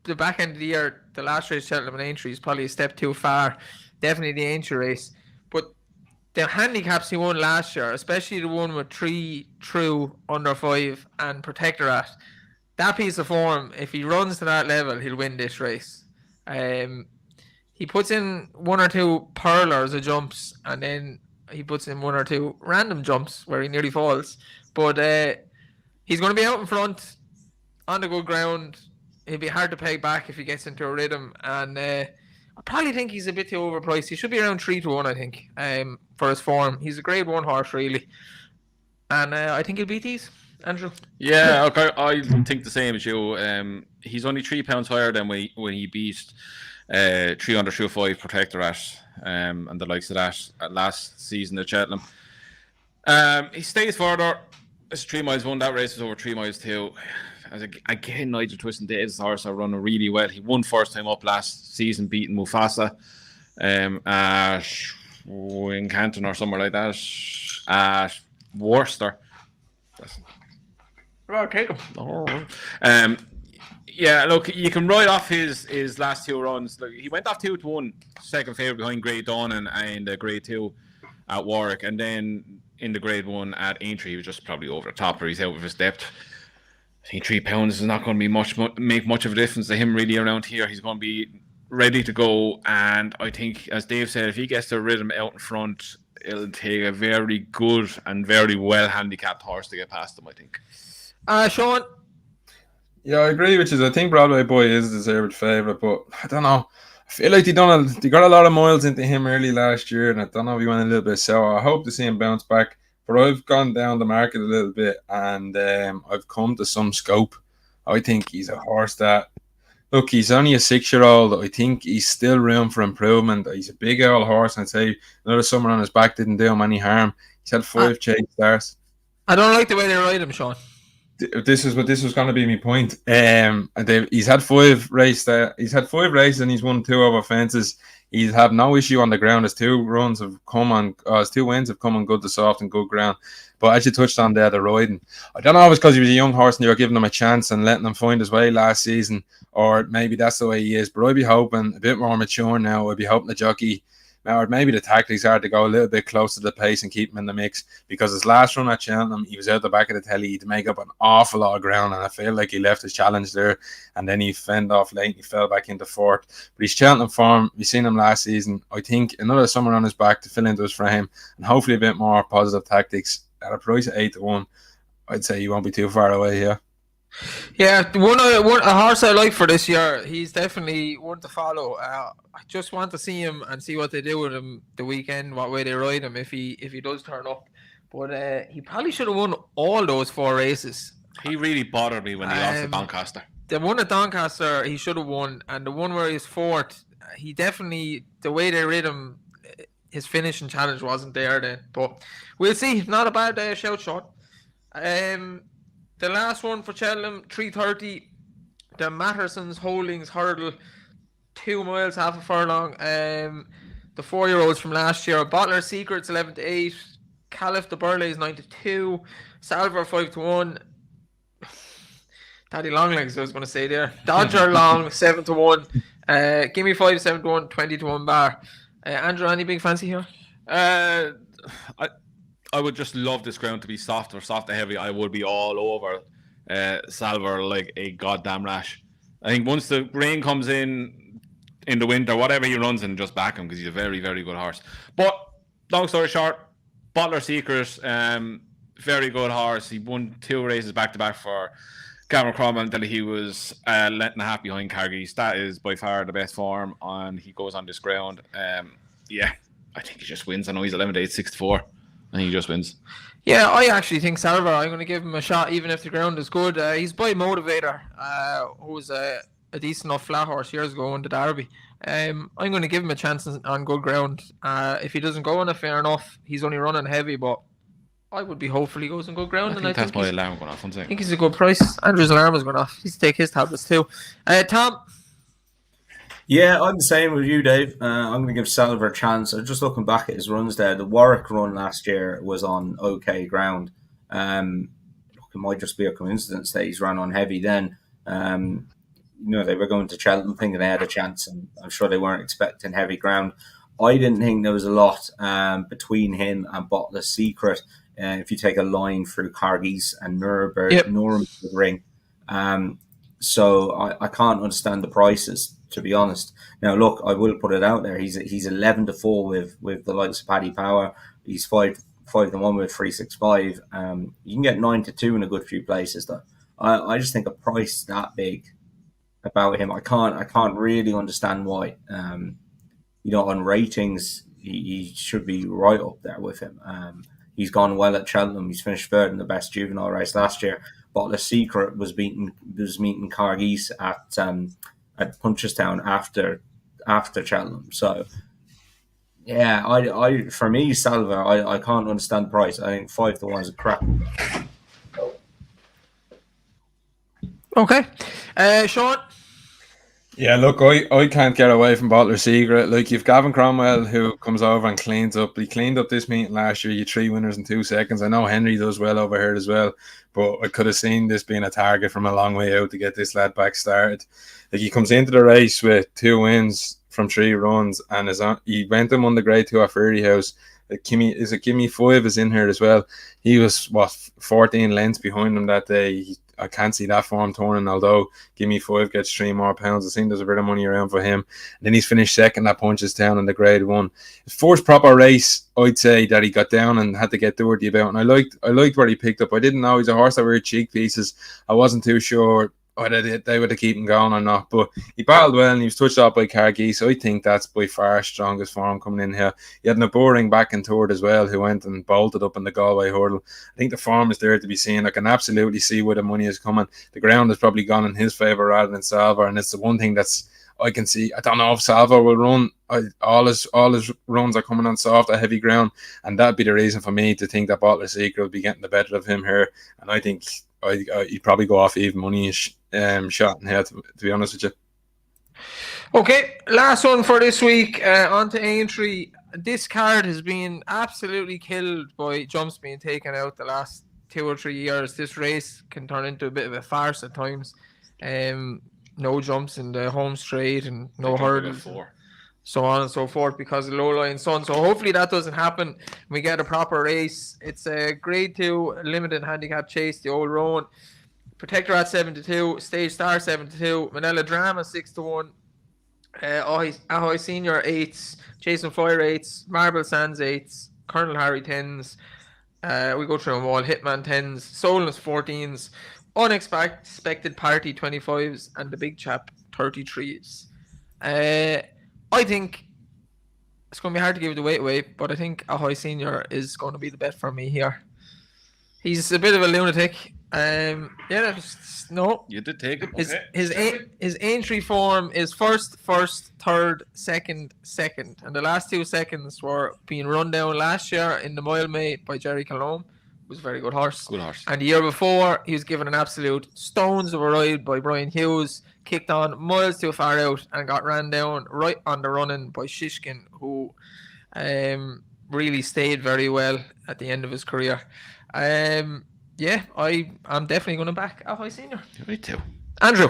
[SPEAKER 2] the back end of the year. The last race, Cheltenham and Aintree, is probably a step too far. Definitely the Aintree race, but the handicaps he won last year, especially the one with 3 true under 5 and Protectorat. That piece of form, if he runs to that level, he'll win this race. He puts in 1 or 2 pearlers of jumps, and then he puts in 1 or 2 random jumps where he nearly falls. But he's going to be out in front on the good ground. He'll be hard to peg back if he gets into a rhythm. And I probably think he's a bit too overpriced. He should be around 3-1, I think, for his form. He's a Grade 1 horse, really. And I think he'll beat these. Andrew?
[SPEAKER 1] Yeah, okay, I think the same as you. He's only £3 higher than when he beat 3 under 5 Protectorat and the likes of that last season at Cheltenham. He stays further. It's 3 miles 1. That race was over 3 miles 2. Again, Nigel Twist and Dave's horse are running really well. He won first time up last season, beating Mufasa at Wincanton or somewhere like that. At Worcester.
[SPEAKER 2] Oh, take him.
[SPEAKER 1] Yeah, look, you can write off his last 2 runs. Look, he went off 2-1, second favourite behind Grade Dawn and Grade 2 at Warwick, and then in the Grade 1 at Aintree, he was just probably over the top, or he's out of his depth. I think £3 is not going to make much of a difference to him really around here. He's going to be ready to go, and I think, as Dave said, if he gets the rhythm out in front, it'll take a very good and very well handicapped horse to get past him, I think.
[SPEAKER 2] Sean?
[SPEAKER 4] Yeah, I agree with you. I think Broadway Boy is a deserved favourite, but I don't know. I feel like they got a lot of miles into him early last year, and I don't know if he went a little bit sour. I hope to see him bounce back, but I've gone down the market a little bit, and I've come to Some Scope. I think he's a horse that, look, he's only a 6-year-old. I think he's still room for improvement. He's a big old horse, and I'd say another summer on his back didn't do him any harm. He's had 5 chase starts.
[SPEAKER 2] I don't like the way they ride him, Sean.
[SPEAKER 4] this was going to be my point. He's had 5 races and he's won 2 over fences. He's had no issue on the ground. His 2 wins have come on good to soft and good ground. But as you touched on there, the riding, I don't know if it's because he was a young horse and you were giving him a chance and letting him find his way last season, or maybe that's the way he is. But I'd be hoping a bit more mature now. I'd be hoping the jockey, or maybe the tactics are to go a little bit closer to the pace and keep him in the mix, because his last run at Cheltenham, he was out the back of the telly to make up an awful lot of ground, and I feel like he left his challenge there, and then he fended off late and he fell back into 4th. But he's Cheltenham form. We've seen him last season. I think another summer on his back to fill into his frame, and hopefully a bit more positive tactics at a price of 8-1. I'd say you won't be too far away here.
[SPEAKER 2] Yeah, a horse I like for this year. He's definitely one to follow. I just want to see him and see what they do with him the weekend, what way they ride him if he does turn up. But he probably should have won all those 4 races.
[SPEAKER 1] He really bothered me when he lost to Doncaster.
[SPEAKER 2] The one at Doncaster, he should have won, and the one where he's 4th, he definitely, the way they rid him, his finishing challenge wasn't there then. But we'll see. Not a bad shout shot. The last one for Cheltenham, 3:30, the Matterson's Holdings Hurdle, 2 miles, half a furlong. The 4-year-olds from last year, Bottler Secrets 11-8, Caliph the Burleys 9-2, Salver 5-1, Daddy Longlegs I was going to say there, Dodger Long 7-1, Gimme 5 7-1, 20-1 bar. Andrew, any big fancy here?
[SPEAKER 1] I would just love this ground to be soft or heavy. I would be all over Salver like a goddamn rash. I think once the rain comes in the winter, whatever he runs in, just back him, because he's a very, very good horse. But long story short, Bottler Secret, very good horse. He won 2 races back-to-back for Cameron Cromwell until he was length and a half behind Cargies. That is by far the best form, and he goes on this ground. Yeah, I think he just wins. I know he's 11-8, 6-4. I think he just wins.
[SPEAKER 2] Yeah, I actually think Salver, I'm going to give him a shot even if the ground is good. He's by Motivator, who was a decent enough flat horse years ago in the Derby. I'm going to give him a chance on good ground. If he doesn't go on it, fair enough. He's only running heavy, but I would be hopeful he goes on good ground.
[SPEAKER 1] I think my alarm going off.
[SPEAKER 2] I think he's a good price. Andrew's alarm is going off. He's to take his tablets too. Tom?
[SPEAKER 3] Yeah, I'm the same with you, Dave. I'm going to give Salver a chance. I'm just looking back at his runs there. The Warwick run last year was on okay ground. It might just be a coincidence that he's run on heavy then. They were going to Cheltenham thinking they had a chance, and I'm sure they weren't expecting heavy ground. I didn't think there was a lot between him and Bottler Secret. If you take a line through Cargies and Nürburgring. So I can't understand the prices, to be honest. Now, look, I will put it out there. He's 11-4 with the likes of Paddy Power. He's 5-1 with 365. You can get 9-2 in a good few places, though. I just think a price that big about him, I can't really understand why. On ratings, he should be right up there with him. He's gone well at Cheltenham. He's finished 3rd in the best juvenile race last year. Bottler Secret was meeting Cargies at Punchestown after Cheltenham. So yeah, I for me, Salver, I can't understand the price. I think 5-1 is a crap.
[SPEAKER 2] Okay, Sean.
[SPEAKER 4] Yeah, look, I can't get away from Bottler Secret. Like, you've Gavin Cromwell who comes over and cleans up. He cleaned up this meeting last year. You 3 winners in 2 seconds. I know Henry does well over here as well, but I could have seen this being a target from a long way out to get this lad back started. Like, he comes into the race with 2 wins from 3 runs, and he went and won the Grade 2 at Fairy House. Gimme 5 is in here as well. He was 14 lengths behind him that day. I can't see that form turning, although Gimme 5 gets 3 more pounds. I think there's a bit of money around for him. And then he's finished 2nd at Punchestown in the Grade 1. His first proper race, I'd say, that he got down and had to get dirty about. And I liked what he picked up. I didn't know he's a horse that weird cheek pieces. I wasn't too sure whether they would have kept him going or not, but he battled well and he was touched off by Cargies, so I think that's by far strongest form coming in here. He had Naboring back in third as well, who went and bolted up in the Galway hurdle. I think the form is there to be seen. I can absolutely see where the money is coming. The ground has probably gone in his favour rather than Salver, and it's the one thing that's I can see. I don't know if Salver will run. All his runs are coming on soft or heavy ground, and that'd be the reason for me to think that Bottler Secret will be getting the better of him here. And I think he'd probably go off even money shot in head, to be honest with you.
[SPEAKER 2] Okay, last one for this week. On to Aintree. This card has been absolutely killed by jumps being taken out the last 2 or 3 years. This race can turn into a bit of a farce at times. No jumps in the home straight and no hurdles, so on and so forth because of low line sun. So hopefully that doesn't happen. We get a proper race. It's a grade 2 limited handicap chase, the old Rowan. Protector at 7-2, Stage Star 7-2, Manila Drama 6-1. Ahoy Senior 8s, Jason Fire 8s, Marble Sands 8s, Colonel Harry 10s. We go through them all. Hitman 10s, Solness 14s, Unexpected Party 25s, and the Big Chap 33s. I think it's going to be hard to give the weight away, but I think Ahoy Senior is going to be the bet for me here. He's a bit of a lunatic. No.
[SPEAKER 1] You did take it.
[SPEAKER 2] His Aintree form is first, third, second, and the last 2 seconds were being run down last year in the Mile Mate by Jerry Colombe. It was a very good horse. And the year before, he was given an absolute stones of a ride by Brian Hughes, kicked on miles too far out, and got ran down right on the running by Shishkin, who really stayed very well at the end of his career. Yeah, I'm definitely going to back Ahoy Senior.
[SPEAKER 1] Me too.
[SPEAKER 2] Andrew.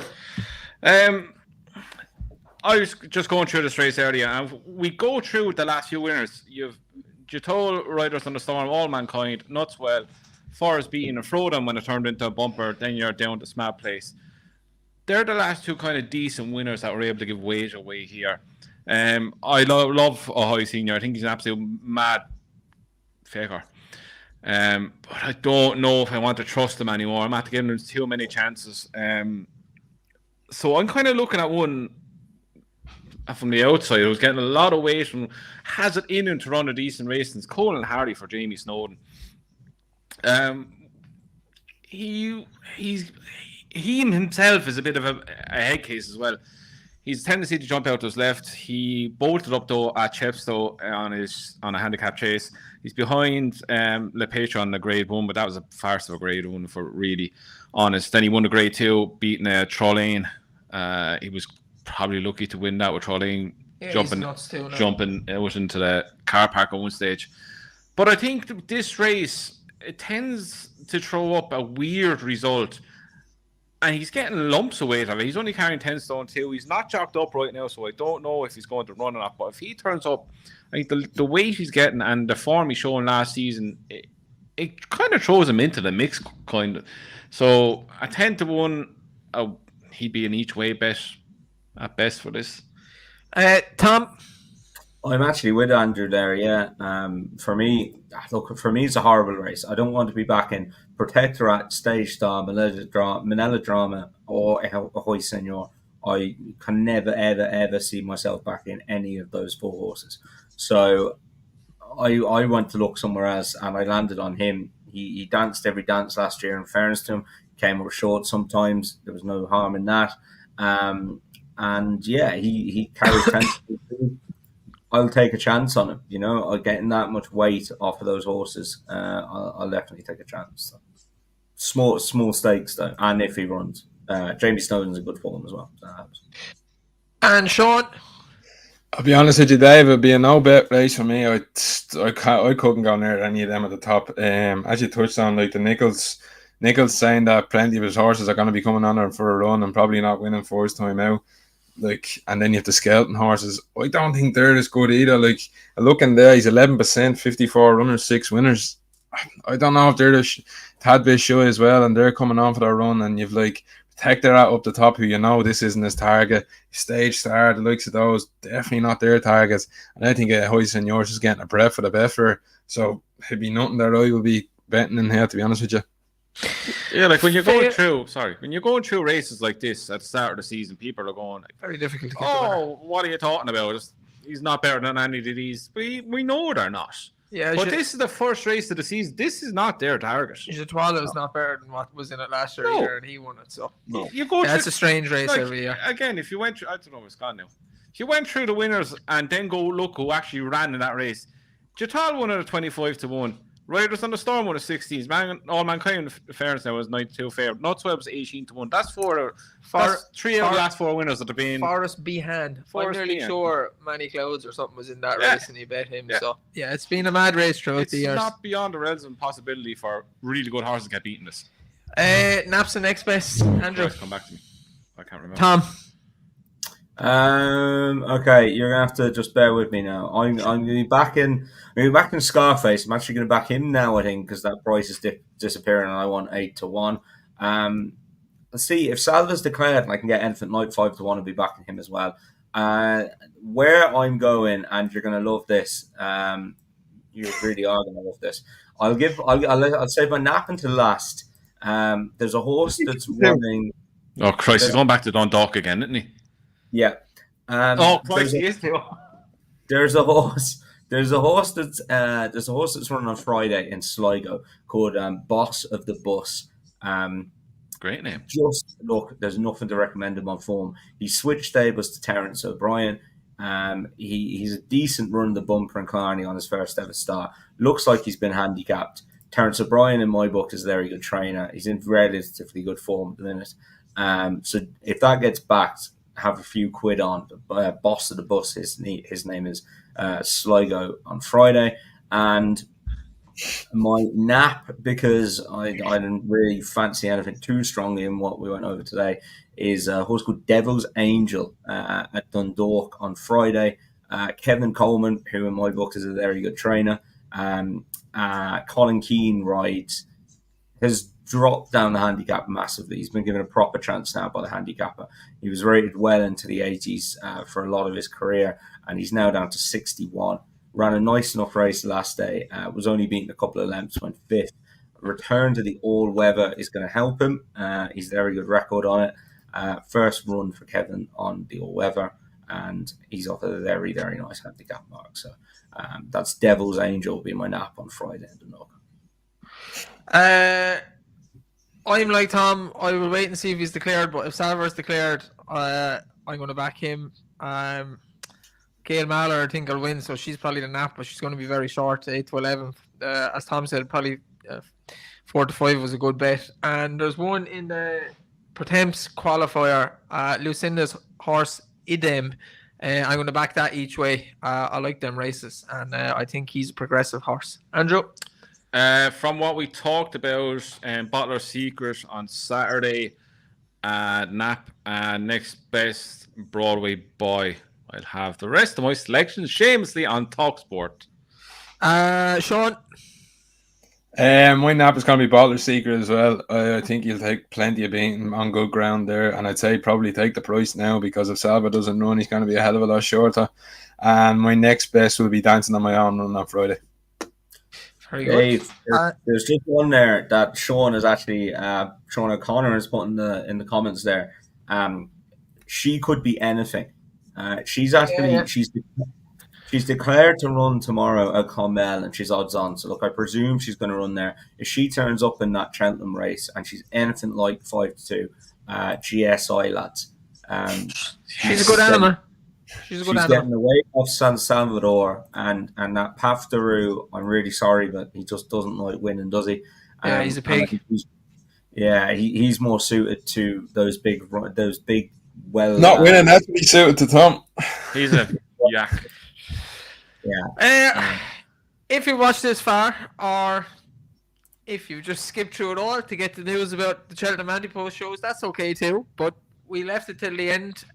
[SPEAKER 1] I was just going through this race earlier, and we go through the last few winners. You've Jatol, Riders on the Storm, All Mankind, Nutswell, Forest beating and Frodon when it turned into a bumper, then you're down to Smart Place. They're the last 2 kind of decent winners that were able to give wage away here. I love Ahoy Senior. I think he's an absolute mad faker. But I don't know if I want to trust him anymore. I'm after giving him too many chances. So I'm kind of looking at one from the outside who's getting a lot of weight and has it in him to run a decent race. It's Colin Hardy for Jamie Snowden. He himself is a bit of a head case as well. He's a tendency to jump out to his left. He bolted up though at Chepstow on a handicap chase. He's behind Le Petra on the grade 1, but that was a farce of a grade 1 for really honest. Then he won the grade 2, beating Trollane. He was probably lucky to win that with Trollane jumping out into the car park at one stage. But I think this race, it tends to throw up a weird result. And he's getting lumps of weight of it. He's only carrying 10 stone 2. He's not jocked up right now, so I don't know if he's going to run or not. But if he turns up, I think the weight he's getting and the form he's showing last season, it kind of throws him into the mix, kind of. So a 10-1, he'd be an each way bet at best for this.
[SPEAKER 2] Tom?
[SPEAKER 3] I'm actually with Andrew there, yeah. For me, it's a horrible race. I don't want to be back in Protectorate, Stage Star, Manila Drama, or Ahoy Senior. I can never, ever, ever see myself back in any of those 4 horses. So I went to look somewhere else, and I landed on him. He danced every dance last year, in fairness to him. Came up short sometimes. There was no harm in that. And yeah, he carried 10. I'll take a chance on him. You know, I'll getting that much weight off of those horses. I'll definitely take a chance. So. Small stakes though, and if he runs, Jamie Snowden's a good form as well. So that helps.
[SPEAKER 2] And Sean,
[SPEAKER 4] I'll be honest with you, Dave. It'd be a no bet race for me. I couldn't go near any of them at the top. As you touched on, like the Nichols saying that plenty of his horses are going to be coming on there for a run and probably not winning first time out. Like, and then you have the Skelton horses. I don't think they're as good either. Like, looking there, he's 11%, 54 runners, 6 winners. I don't know if they're the tad bit shy as well, and they're coming on for their run. And you've like Protector out up the top, who you know this isn't his target. Stage Star, the likes of those, definitely not their targets. And I think Ahoy Senior is getting a breath for the bet for. So it'd be nothing that I will be betting in here, to be honest with you.
[SPEAKER 1] Yeah, like when you're going through races like this at the start of the season, people are going like,
[SPEAKER 2] very difficult to get
[SPEAKER 1] what are you talking about? He's not better than any of these. We know they're not.
[SPEAKER 2] Yeah,
[SPEAKER 1] but this is the first race of the season. This is not their target.
[SPEAKER 2] Jatwala is not better than what was in it last year either, and he won it. So
[SPEAKER 1] that's
[SPEAKER 2] a strange race every year.
[SPEAKER 1] Again, if you went through, I don't know what's gone now. If you went through the winners and then go look who actually ran in that race, Jatal won at a 25-1. Riders on the Storm won a 16s. All Mankind, in fairness, now was 92 favourite. Nutsweb was 18-1. That's that's 3 out of the last 4 winners that have been.
[SPEAKER 2] Forrest Behan. I'm
[SPEAKER 1] Forrest
[SPEAKER 2] nearly
[SPEAKER 1] Behan.
[SPEAKER 2] sure Manny Clouds or something was in that
[SPEAKER 1] Yeah.
[SPEAKER 2] race and he bet him.
[SPEAKER 1] Yeah.
[SPEAKER 2] So yeah, it's been a mad race throughout the
[SPEAKER 1] It's
[SPEAKER 2] years.
[SPEAKER 1] not beyond the realms of possibility for really good horses to get beaten this.
[SPEAKER 2] Naps the next best. Andrew.
[SPEAKER 1] Come back to me. I can't remember.
[SPEAKER 2] Tom.
[SPEAKER 3] Okay, you're gonna have to just bear with me now. I'm gonna be back in. I'm gonna be back in Scarface. I'm actually gonna back him now. I think because that price is disappearing, and I want 8-1. Let's see if Salva's declared, and I can get Elephant Knight 5-1, and be backing him as well. Where I'm going, and you're gonna love this. You really are gonna love this. I'll save my nap until last. There's a horse that's running.
[SPEAKER 1] Oh Christ, he's going back to Dundalk again, isn't he?
[SPEAKER 3] Yeah.
[SPEAKER 1] Christ, he is too.
[SPEAKER 3] There's a horse. There's a horse that's running on Friday in Sligo called Boss of the Bus.
[SPEAKER 1] Great name.
[SPEAKER 3] Just look, there's nothing to recommend him on form. He switched stables to Terence O'Brien. He's a decent run the bumper and Clarny on his first ever start. Looks like he's been handicapped. Terence O'Brien in my book is a very good trainer. He's in relatively good form at the minute. So if that gets backed, have a few quid on. Boss of the Bus, his name is Sligo on Friday. And my nap, because I didn't really fancy anything too strongly in what we went over today, is a horse called Devil's Angel at Dundalk on Friday. Kevin Coleman, who in my book is a very good trainer. Colin Keane rides, has dropped down the handicap massively. He's been given a proper chance now by the handicapper. He was rated well into the 80s for a lot of his career, and he's now down to 61. Ran a nice enough race last day, was only beaten a couple of lengths, went 5th. Return to the all-weather is going to help him. He's a very good record on it. First run for Kevin on the all-weather, and he's off a very, very nice handicap mark. So that's Devil's Angel will be my nap on Friday in the
[SPEAKER 2] I'm like Tom. I will wait and see if he's declared. But if Salver is declared, I'm going to back him. Gail Mahler, I think, will win. So she's probably the nap, but she's going to be very short, 8-11. As Tom said, probably 4-5 was a good bet. And there's one in the Pretemps qualifier, Lucinda's horse Idem. I'm going to back that each way. I like them races, and I think he's a progressive horse. Andrew?
[SPEAKER 1] From what we talked about, Bottler Secret on Saturday, Nap, next best Broadway Boy. I'll have the rest of my selections shamelessly on TalkSport.
[SPEAKER 2] Sean?
[SPEAKER 4] My nap is going to be Bottler Secret as well. I think he'll take plenty of beating on good ground there, and I'd say probably take the price now because if Salva doesn't run, he's going to be a hell of a lot shorter. And my next best will be Dancing on My Own run on Friday.
[SPEAKER 2] Very
[SPEAKER 3] Dave,
[SPEAKER 2] good.
[SPEAKER 3] there's just one there that Sean is actually Sean O'Connor has put in the comments there. She could be anything. She's actually she's declared to run tomorrow at Clonmel, and she's odds on. So look, I presume she's going to run there. If she turns up in that Cheltenham race and she's anything like 5-2, GSI lads.
[SPEAKER 2] She's a good animal. She's
[SPEAKER 3] getting away off San Salvador, and that Paf Daru, I'm really sorry, but he just doesn't like winning, does he?
[SPEAKER 2] Yeah, he's a pig.
[SPEAKER 3] He's more suited to those big. Well,
[SPEAKER 4] not winning has to be suited to Tom.
[SPEAKER 1] He's a yak.
[SPEAKER 3] Yeah.
[SPEAKER 2] If you watched this far, or if you just skipped through it all to get the news about the Cheltenham Anti-Post shows, that's okay too. But we left it till the end.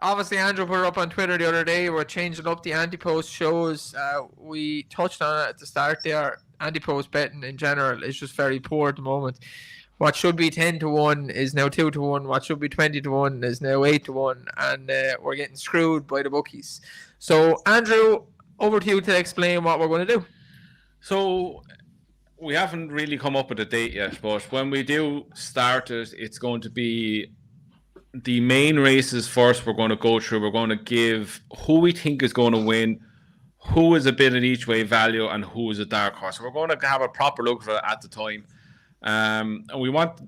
[SPEAKER 2] Obviously, Andrew put it up on Twitter the other day. We're changing up the Anti-Post shows. We touched on it at the start there. Anti-Post betting in general is just very poor at the moment. What should be 10-1 is now 2-1. What should be 20-1 is now 8-1. And we're getting screwed by the bookies. So, Andrew, over to you to explain what we're going to do.
[SPEAKER 1] So, we haven't really come up with a date yet, but when we do start it, it's going to be the main races first. We're going to go through. We're going to give who we think is going to win, who is a bit in each way value, and who is a dark horse. So we're going to have a proper look for it at the time. And we want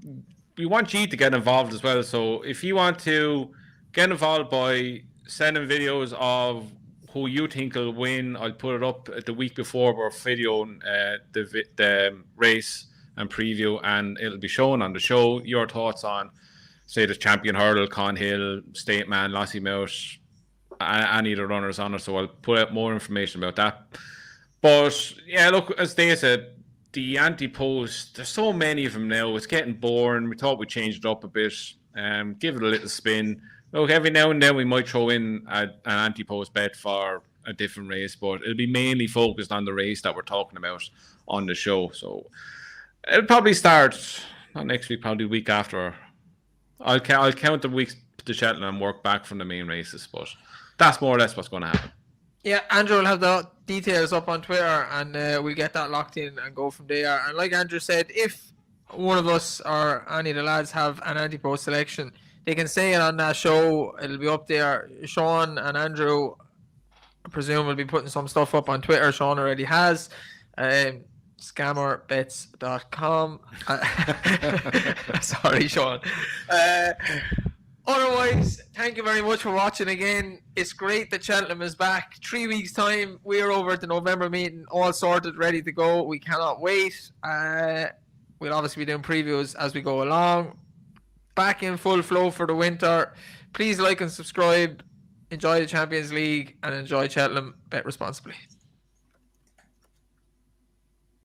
[SPEAKER 1] you to get involved as well. So if you want to get involved by sending videos of who you think will win. I'll put it up the week before we're videoing the race and preview, and it'll be shown on the show. Your thoughts on, say, the champion hurdle, Con Hill, State Man, Lassie Mouse, any of the runners on it. So I'll put out more information about that. But yeah, look, as they said, the anti-post, there's so many of them now. It's getting boring. We thought we'd change it up a bit. Give it a little spin. Look, every now and then we might throw in an anti-post bet for a different race, but it'll be mainly focused on the race that we're talking about on the show. So it'll probably start, not next week, probably the week after. I'll count the weeks to Cheltenham and work back from the main races, but that's more or less what's going to happen.
[SPEAKER 2] Yeah, Andrew will have the details up on Twitter, and we'll get that locked in and go from there. And like Andrew said, if one of us or any of the lads have an anti-post selection, they can say it on that show. It'll be up there. Sean and Andrew, I presume, will be putting some stuff up on Twitter. Sean already has. Scammerbets.com. Sorry, Sean. Otherwise, thank you very much for watching again. It's great that Cheltenham is back. 3 weeks' time, we're over at the November meeting, all sorted, ready to go. We cannot wait. We'll obviously be doing previews as we go along. Back in full flow for the winter. Please like and subscribe. Enjoy the Champions League and enjoy Cheltenham. Bet responsibly.